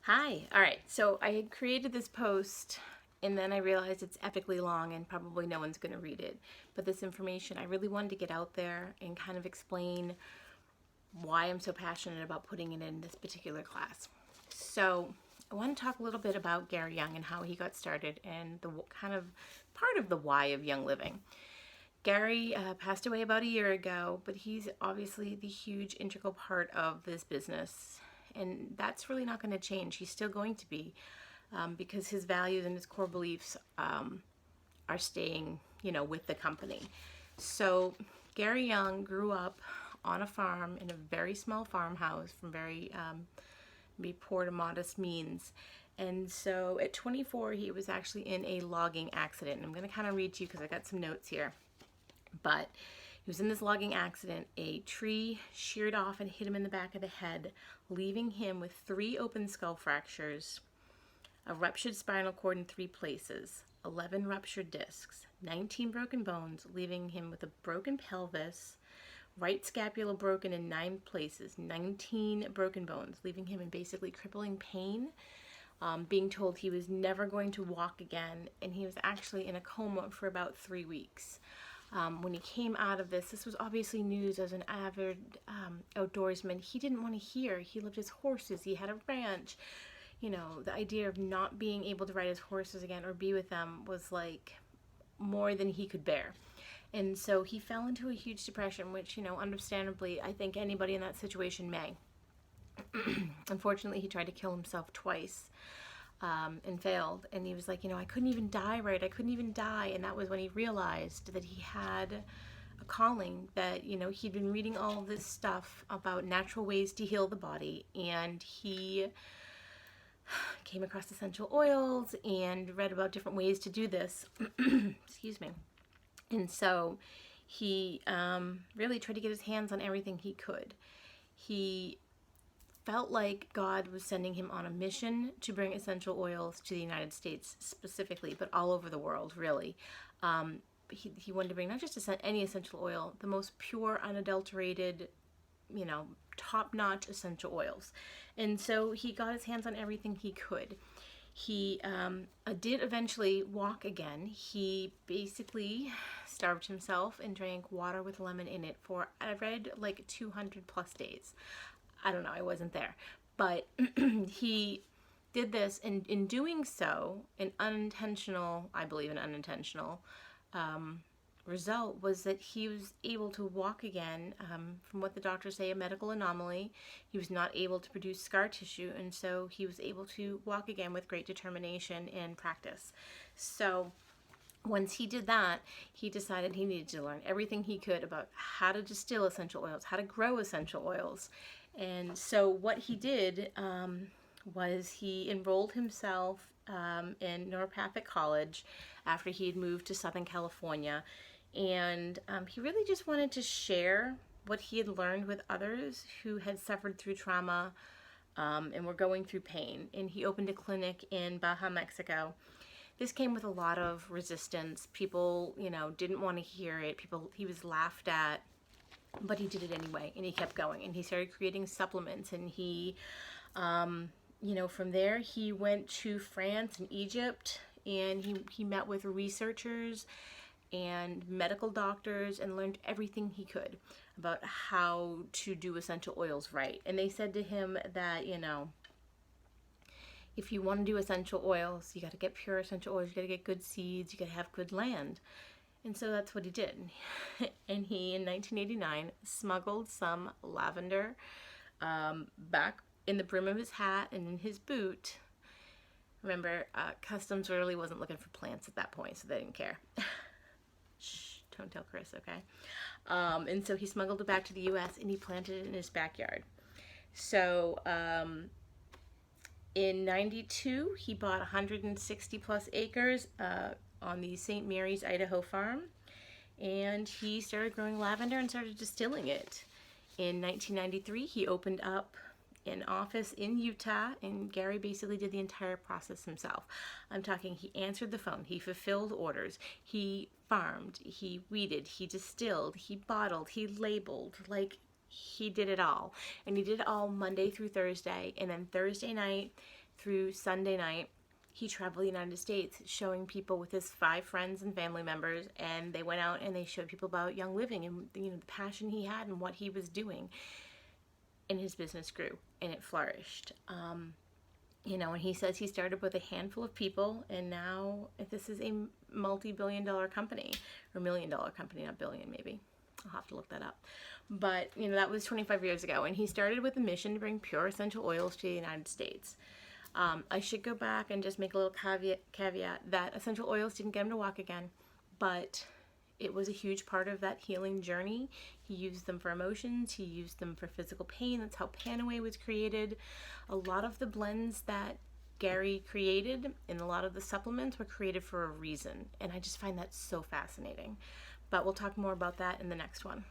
Hi. All right. So I had created this post and then I realized it's epically long and probably no one's going to read it. But this information, I really wanted to get out there and kind of explain why I'm so passionate about putting it in this particular class. So I want to talk a little bit about Gary Young and how he got started and the kind of part of the why of Young Living. Gary passed away about a year ago, but he's obviously the huge integral part of this business. And that's really not going to change. He's still going to be because his values and his core beliefs are staying, with the company. So Gary Young grew up on a farm in a very small farmhouse from very poor to modest means. And so at 24, he was actually in a logging accident. And I'm going to kind of read to you because I got some notes here. But he was in this logging accident. A tree sheared off and hit him in the back of the head, leaving him with 3 open skull fractures, a ruptured spinal cord in 3 places, 11 ruptured discs, 19 broken bones, leaving him with a broken pelvis, right scapula broken in 9 places, 19 broken bones, leaving him in basically crippling pain, being told he was never going to walk again, and he was actually in a coma for about 3 weeks. When he came out of this was obviously news as an avid outdoorsman. He didn't want to hear. He loved his horses. He had a ranch. The idea of not being able to ride his horses again or be with them was like more than he could bear. And so he fell into a huge depression, which, understandably, I think anybody in that situation may. Unfortunately, he tried to kill himself twice. And failed. And he was like, I couldn't even die right. I couldn't even die. And that was when he realized that he had a calling, that, he'd been reading all of this stuff about natural ways to heal the body. And he came across essential oils and read about different ways to do this. Excuse me. And so he really tried to get his hands on everything he could. He felt like God was sending him on a mission to bring essential oils to the United States specifically, but all over the world, really. He wanted to bring not just any essential oil, the most pure, unadulterated, top-notch essential oils. And so he got his hands on everything he could. He did eventually walk again. He basically starved himself and drank water with lemon in it for, I read, like 200 plus days. I don't know, I wasn't there. But he did this, and in doing so, an unintentional result was that he was able to walk again. From what the doctors say, a medical anomaly. He was not able to produce scar tissue, and so he was able to walk again with great determination and practice. So once he did that, he decided he needed to learn everything he could about how to distill essential oils, how to grow essential oils. And so what he did was he enrolled himself in neuropathic college after he had moved to Southern California. And he really just wanted to share what he had learned with others who had suffered through trauma and were going through pain. And he opened a clinic in Baja, Mexico. This came with a lot of resistance. People, didn't want to hear it. He was laughed at. But he did it anyway, and he kept going, and he started creating supplements, and he, from there, he went to France and Egypt, and he met with researchers and medical doctors and learned everything he could about how to do essential oils right. And they said to him that, if you want to do essential oils, you got to get pure essential oils, you got to get good seeds, you got to have good land. And so that's what he did. And he, in 1989, smuggled some lavender back in the brim of his hat and in his boot. Remember, Customs really wasn't looking for plants at that point, so they didn't care. Shh, don't tell Chris, okay? And so he smuggled it back to the U.S. and he planted it in his backyard. So in 92, he bought 160 plus acres on the St. Mary's, Idaho farm, and he started growing lavender and started distilling it. In 1993, he opened up an office in Utah, and Gary basically did the entire process himself. I'm talking, he answered the phone, he fulfilled orders, he farmed, he weeded, he distilled, he bottled, he labeled, he did it all. And he did it all Monday through Thursday, and then Thursday night through Sunday night, he traveled the United States showing people with his 5 friends and family members, and they went out and they showed people about Young Living and, you know, the passion he had and what he was doing. And his business grew and it flourished. You know, and he says he started with a handful of people, and now this is a multi-billion-dollar company, or million-dollar company, not billion maybe. I'll have to look that up. But, you know, that was 25 years ago, and he started with a mission to bring pure essential oils to the United States. I should go back and just make a little caveat that essential oils didn't get him to walk again, but it was a huge part of that healing journey. He used them for emotions. He used them for physical pain. That's how Panaway was created. A lot of the blends that Gary created and a lot of the supplements were created for a reason. And I just find that so fascinating. But we'll talk more about that in the next one.